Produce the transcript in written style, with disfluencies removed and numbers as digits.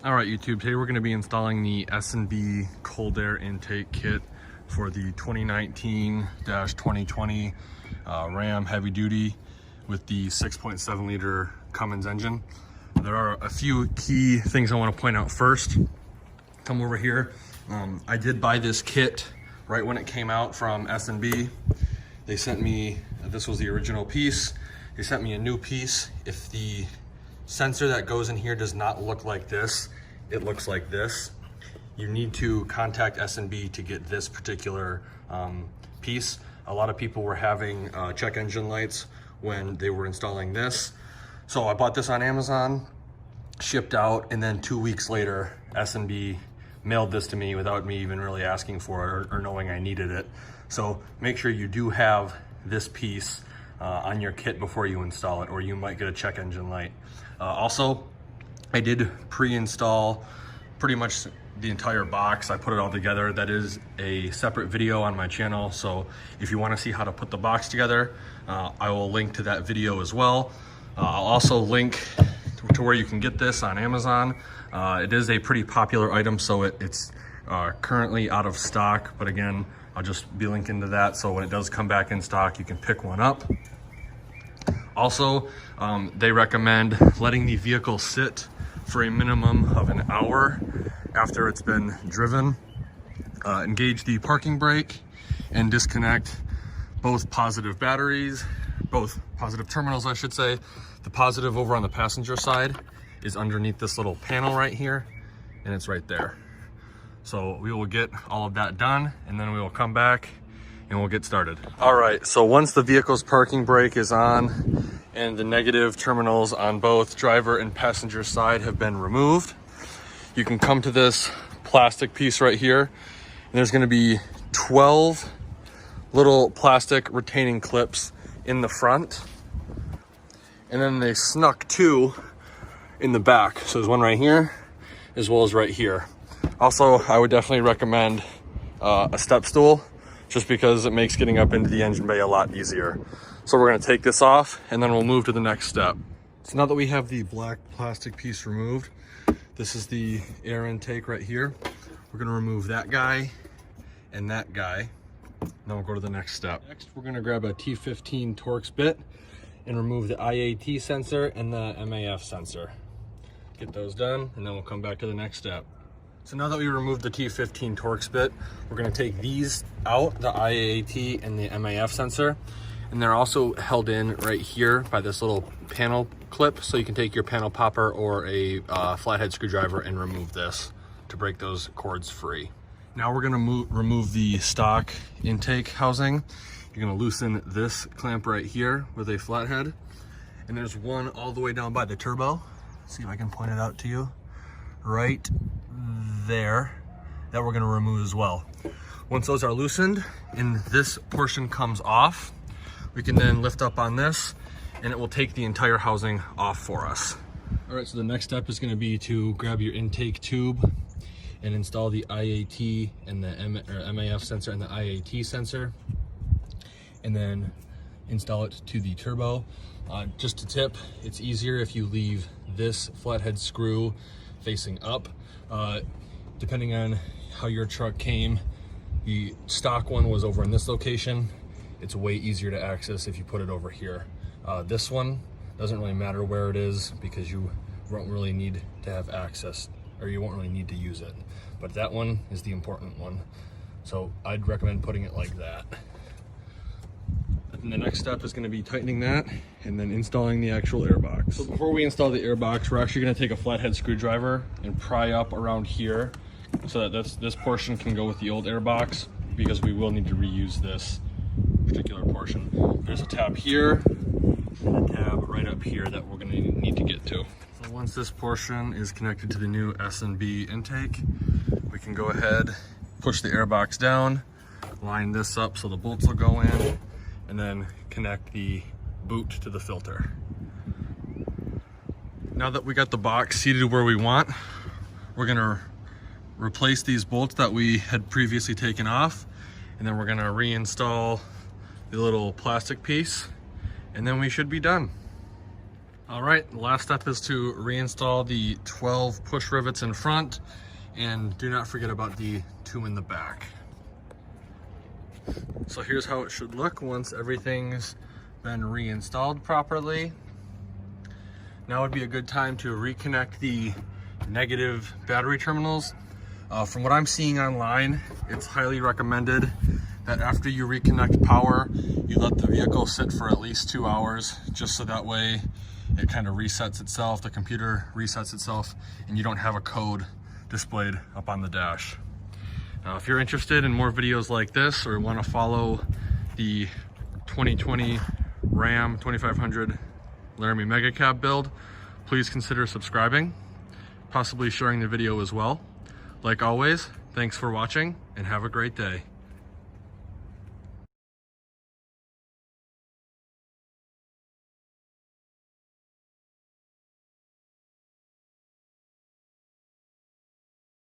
All right, YouTube, today we're going to be installing the S&B cold air intake kit for the 2019-2020 Ram heavy duty with the 6.7 liter Cummins engine. There are a few key things I want to point out first. Come over here. I did buy this kit right when it came out from S&B. They sent me, this was the original piece. They sent me a new piece. If the sensor that goes in here does not look like this, it looks like this. You need to contact S&B to get this particular piece. A lot of people were having check engine lights when they were installing this. So I bought this on Amazon, shipped out, and then 2 weeks later, S&B mailed this to me without me even really asking for it or knowing I needed it. So make sure you do have this piece on your kit before you install it, or you might get a check engine light. Also, I did pre-install pretty much the entire box. I put it all together. That is a separate video on my channel. So if you want to see how to put the box together, I will link to that video as well. I'll also link to where you can get this on Amazon. It is a pretty popular item, so it's currently out of stock, but again, I'll just be linking to that. So when it does come back in stock, you can pick one up. Also, they recommend letting the vehicle sit for a minimum of an hour after it's been driven. Engage the parking brake and disconnect both positive batteries, both positive terminals, I should say. The positive over on the passenger side is underneath this little panel right here, and it's right there. So we will get all of that done, and then we will come back and we'll get started. All right, so once the vehicle's parking brake is on and the negative terminals on both driver and passenger side have been removed, you can come to this plastic piece right here, and there's gonna be 12 little plastic retaining clips in the front, and then they snuck 2 in the back. So there's one right here, as well as right here. Also, I would definitely recommend a step stool, just because it makes getting up into the engine bay a lot easier. So we're gonna take this off, and then we'll move to the next step. So now that we have the black plastic piece removed, this is the air intake right here. We're gonna remove that guy and that guy. Then we'll go to the next step. Next, we're gonna grab a T15 Torx bit and remove the IAT sensor and the MAF sensor. Get those done, and then we'll come back to the next step. So now that we removed the T15 Torx bit, we're gonna take these out, the IAT and the MAF sensor, and they're also held in right here by this little panel clip, so you can take your panel popper or a flathead screwdriver and remove this to break those cords free. Now we're gonna remove the stock intake housing. You're gonna loosen this clamp right here with a flathead, and there's one all the way down by the turbo. See if I can point it out to you. Right there, that we're gonna remove as well. Once those are loosened and this portion comes off, we can then lift up on this and it will take the entire housing off for us. All right, so the next step is gonna be to grab your intake tube and install the IAT and the MAF sensor and the IAT sensor, and then install it to the turbo. Just a tip, it's easier if you leave this flathead screw facing up. Depending on how your truck came, the stock one was over in this location. It's way easier to access if you put it over here. This one doesn't really matter where it is because you won't really need to have access, or you won't really need to use it. But that one is the important one. So I'd recommend putting it like that. And the next step is going to be tightening that and then installing the actual airbox. So before we install the airbox, we're actually going to take a flathead screwdriver and pry up around here so that this portion can go with the old airbox, because we will need to reuse this particular portion. There's a tab here and a tab right up here that we're going to need to get to. So once this portion is connected to the new S&B intake, we can go ahead, push the airbox down, line this up so the bolts will go in, and then connect the boot to the filter. Now that we got the box seated where we want, we're gonna replace these bolts that we had previously taken off, and then we're gonna reinstall the little plastic piece, and then we should be done. All right, the last step is to reinstall the 12 push rivets in front, and do not forget about the 2 in the back. So here's how it should look once everything's been reinstalled properly. Now would be a good time to reconnect the negative battery terminals. From what I'm seeing online, it's highly recommended that after you reconnect power, you let the vehicle sit for at least 2 hours, just so that way it kind of resets itself, the computer resets itself, and you don't have a code displayed up on the dash. If you're interested in more videos like this, or want to follow the 2020 Ram 2500 Laramie Mega Cab build, please consider subscribing, possibly sharing the video as well. Like always, thanks for watching and have a great day.